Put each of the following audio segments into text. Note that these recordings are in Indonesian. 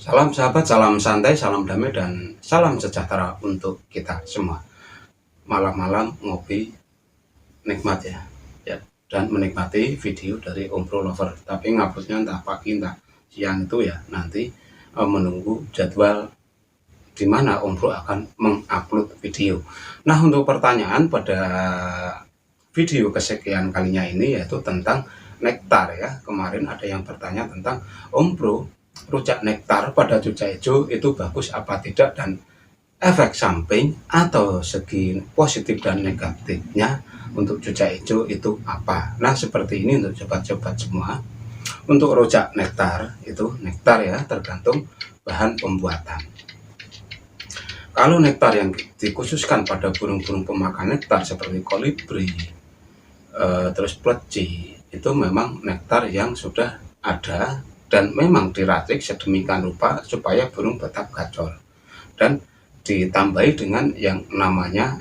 Salam sahabat, salam santai, salam damai, dan salam sejahtera untuk kita semua. Malam-malam ngopi nikmat ya, dan menikmati video dari Om Pro Lover. Tapi nguploadnya entah pagi entah siang itu ya nanti menunggu jadwal di mana Om Pro akan mengupload video. Nah, untuk pertanyaan pada video kesekian kalinya ini yaitu tentang nektar ya. Kemarin ada yang bertanya tentang Om Pro, rujak nektar pada cuca hijau itu bagus apa tidak, dan efek samping atau segi positif dan negatifnya untuk cuca hijau itu apa. Nah, seperti ini untuk sobat-sobat semua. Untuk rujak nektar itu, nektar ya tergantung bahan pembuatan. Kalau nektar yang dikhususkan pada burung-burung pemakan nektar seperti kolibri, terus pleci, itu memang nektar yang sudah ada dan memang diracik sedemikian rupa supaya burung tetap gacor, dan ditambahi dengan yang namanya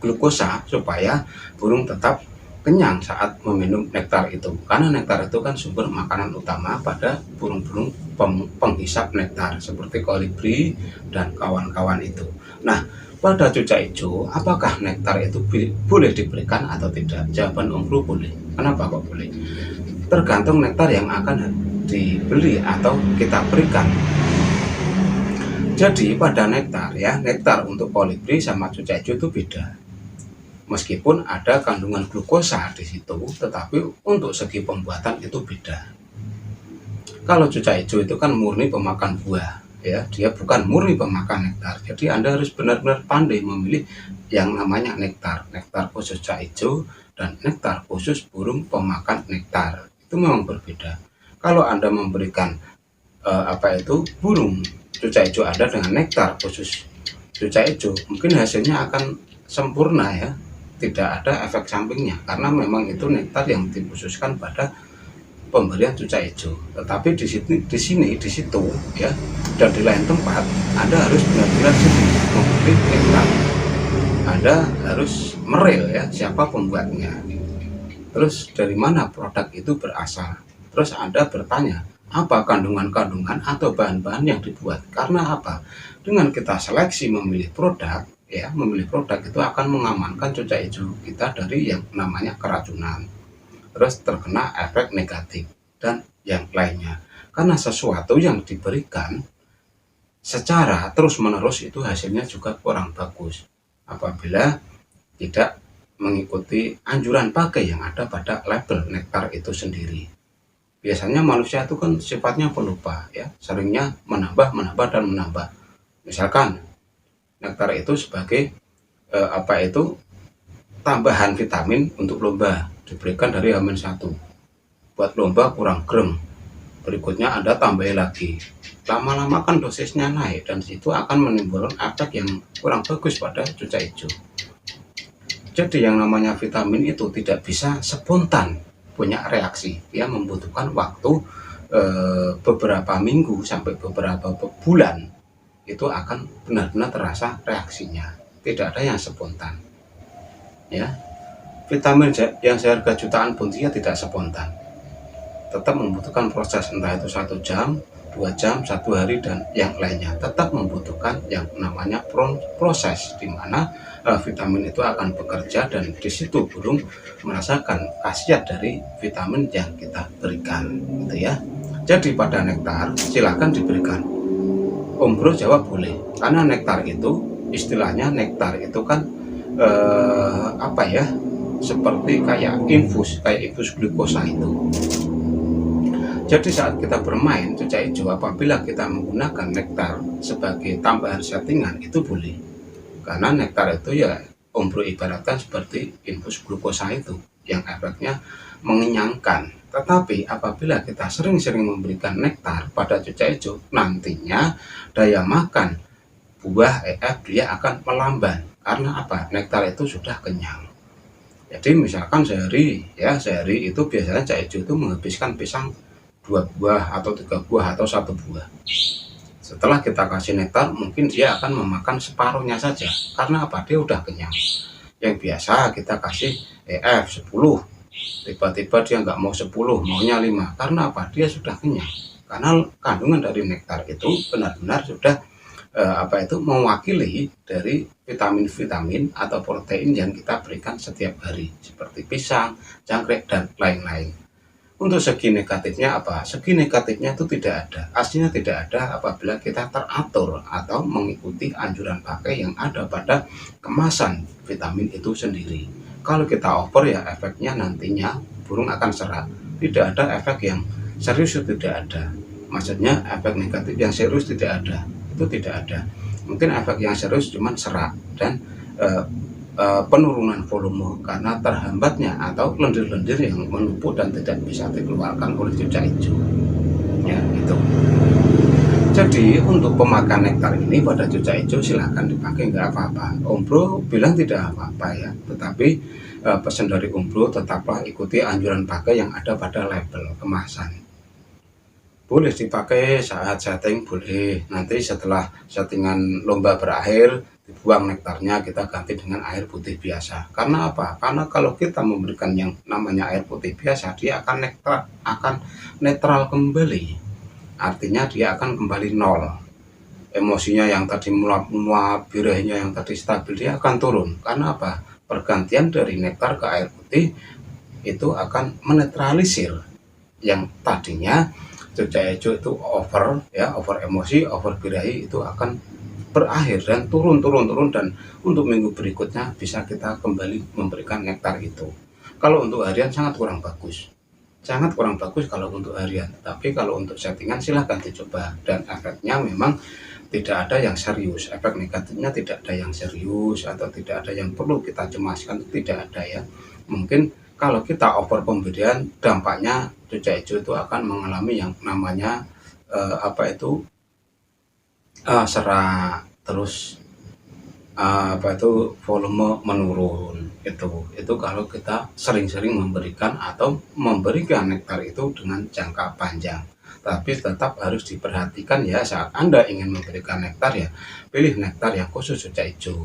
glukosa supaya burung tetap kenyang saat meminum nektar itu, karena nektar itu kan sumber makanan utama pada burung-burung penghisap nektar seperti kolibri dan kawan-kawan itu. Nah, pada cuca hijau apakah nektar itu boleh diberikan atau tidak? Jawaban Om Pro boleh. Kenapa kok boleh? Tergantung nektar yang akan dibeli atau kita berikan. Jadi pada nektar ya, nektar untuk kolibri sama cuca hijau itu beda. Meskipun ada kandungan glukosa di situ, tetapi untuk segi pembuatan itu beda. Kalau cuca hijau itu kan murni pemakan buah ya, dia bukan murni pemakan nektar. Jadi Anda harus benar-benar pandai memilih yang namanya nektar khusus cuca hijau dan nektar khusus burung pemakan nektar. Itu memang berbeda. Kalau Anda memberikan burung cuca hijau Anda dengan nektar khusus cuca hijau, mungkin hasilnya akan sempurna ya, tidak ada efek sampingnya, karena memang itu nektar yang dikhususkan pada pemberian cuca hijau. Tetapi di situ ya, dan di lain tempat Anda harus benar-benar memberi nektar. Anda harus meril ya siapa pembuatnya, terus dari mana produk itu berasal, terus Anda bertanya apa kandungan-kandungan atau bahan-bahan yang dibuat. Karena apa? Dengan kita seleksi memilih produk ya, memilih produk itu akan mengamankan cuca hijau kita dari yang namanya keracunan, terus terkena efek negatif dan yang lainnya. Karena sesuatu yang diberikan secara terus-menerus itu hasilnya juga kurang bagus apabila tidak mengikuti anjuran pakai yang ada pada label nektar itu sendiri. Biasanya manusia itu kan sifatnya pelupa ya, seringnya menambah dan menambah. Misalkan nektar itu sebagai tambahan vitamin untuk lomba, diberikan dari H-1. Buat lomba kurang grem, berikutnya Anda tambahin lagi. Lama-lama kan dosisnya naik, dan situ akan menimbulkan efek yang kurang bagus pada cuca hijau. Jadi yang namanya vitamin itu tidak bisa spontan punya reaksi, dia membutuhkan waktu beberapa minggu sampai beberapa bulan itu akan benar-benar terasa reaksinya, tidak ada yang spontan ya. Vitamin yang seharga jutaan pun dia tidak spontan, tetap membutuhkan proses, entah itu 1 jam, 2 jam, 1 hari, dan yang lainnya. Tetap membutuhkan yang namanya proses di mana vitamin itu akan bekerja, dan di situ burung merasakan khasiat dari vitamin yang kita berikan gitu ya. Jadi pada nektar silakan diberikan. Om Pro jawab boleh, karena nektar itu istilahnya, nektar itu kan seperti kayak infus glukosa itu. Jadi saat kita bermain cuca hijau, apabila kita menggunakan nektar sebagai tambahan settingan itu boleh, karena nektar itu ya Om Pro ibaratkan seperti infus glukosa itu yang efeknya mengenyangkan. Tetapi apabila kita sering-sering memberikan nektar pada cuca hijau, nantinya daya makan buah dia akan melamban. Karena apa? Nektar itu sudah kenyang. Jadi misalkan sehari itu biasanya cuca hijau itu menghabiskan pisang 2 buah atau 3 buah atau 1 buah. Setelah kita kasih nektar, mungkin dia akan memakan separuhnya saja. Karena apa? Dia udah kenyang. Yang biasa kita kasih 10, tiba-tiba dia nggak mau 10, maunya 5. Karena apa? Dia sudah kenyang. karena kandungan dari nektar itu benar-benar sudah mewakili dari vitamin-vitamin atau protein yang kita berikan setiap hari seperti pisang, jangkrik, dan lain-lain. Untuk segi negatifnya apa? Segi negatifnya itu tidak ada. Aslinya tidak ada apabila kita teratur atau mengikuti anjuran pakai yang ada pada kemasan vitamin itu sendiri. Kalau kita over ya efeknya nantinya burung akan serat. Tidak ada efek yang serius, itu tidak ada. Maksudnya efek negatif yang serius tidak ada. Itu tidak ada. Mungkin efek yang serius cuma serat dan penurunan volume karena terhambatnya atau lendir-lendir yang menumpuk dan tidak bisa dikeluarkan oleh cucak hijau. Ya, itu. Jadi untuk pemakan nektar ini pada cucak hijau silahkan dipakai, nggak apa-apa. Om Bro bilang tidak apa-apa ya, tetapi pesan dari Om Bro tetaplah ikuti anjuran pakai yang ada pada label kemasan. Boleh dipakai saat setting, boleh. Nanti setelah settingan lomba berakhir, dibuang nektarnya, kita ganti dengan air putih biasa. Karena apa? Karena kalau kita memberikan yang namanya air putih biasa, dia akan netral kembali. Artinya dia akan kembali nol. Emosinya yang tadi meluap, birahnya yang tadi stabil, dia akan turun. Karena apa? Pergantian dari nektar ke air putih itu akan menetralisir yang tadinya cucak hijau itu over emosi, over birahi, itu akan berakhir dan turun, dan untuk minggu berikutnya bisa kita kembali memberikan nektar itu. Kalau untuk harian sangat kurang bagus kalau untuk harian, tapi kalau untuk settingan silahkan dicoba, dan efeknya memang tidak ada yang serius, efek negatifnya tidak ada yang serius atau tidak ada yang perlu kita cemaskan, tidak ada ya. Mungkin kalau kita over pemberian, dampaknya cucak hijau itu akan mengalami yang namanya serak, terus volume menurun. Itu kalau kita sering-sering memberikan atau memberikan nektar itu dengan jangka panjang. Tapi tetap harus diperhatikan ya, saat Anda ingin memberikan nektar ya, pilih nektar yang khusus cucak hijau.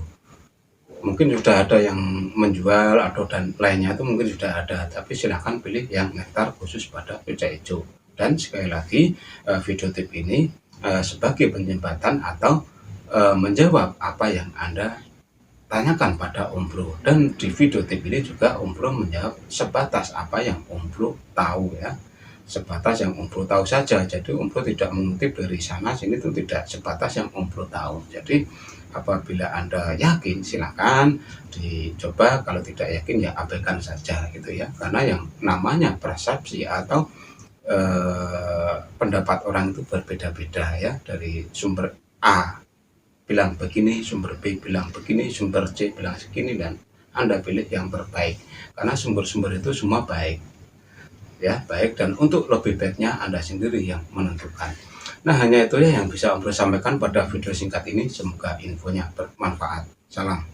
Mungkin sudah ada yang menjual atau dan lainnya itu mungkin sudah ada, tapi silahkan pilih yang nektar khusus pada cucak hijau. Dan sekali lagi video tip ini sebagai penjembatan atau menjawab apa yang Anda tanyakan pada Om Bro, dan di video tip ini juga Om Bro menjawab sebatas apa yang Om Bro tahu ya, sebatas yang Om Bro tahu saja. Jadi Om Bro tidak mengutip dari sana sini, itu tidak, sebatas yang Om Bro tahu. Jadi apabila Anda yakin silakan dicoba, kalau tidak yakin ya abaikan saja gitu ya, karena yang namanya persepsi atau pendapat orang itu berbeda-beda ya, dari sumber A bilang begini, sumber B bilang begini, sumber C bilang segini, dan Anda pilih yang terbaik karena sumber-sumber itu semua baik ya, baik, dan untuk lebih baiknya Anda sendiri yang menentukan. Nah, hanya itu ya yang bisa Om Bro sampaikan pada video singkat ini. Semoga infonya bermanfaat. Salam.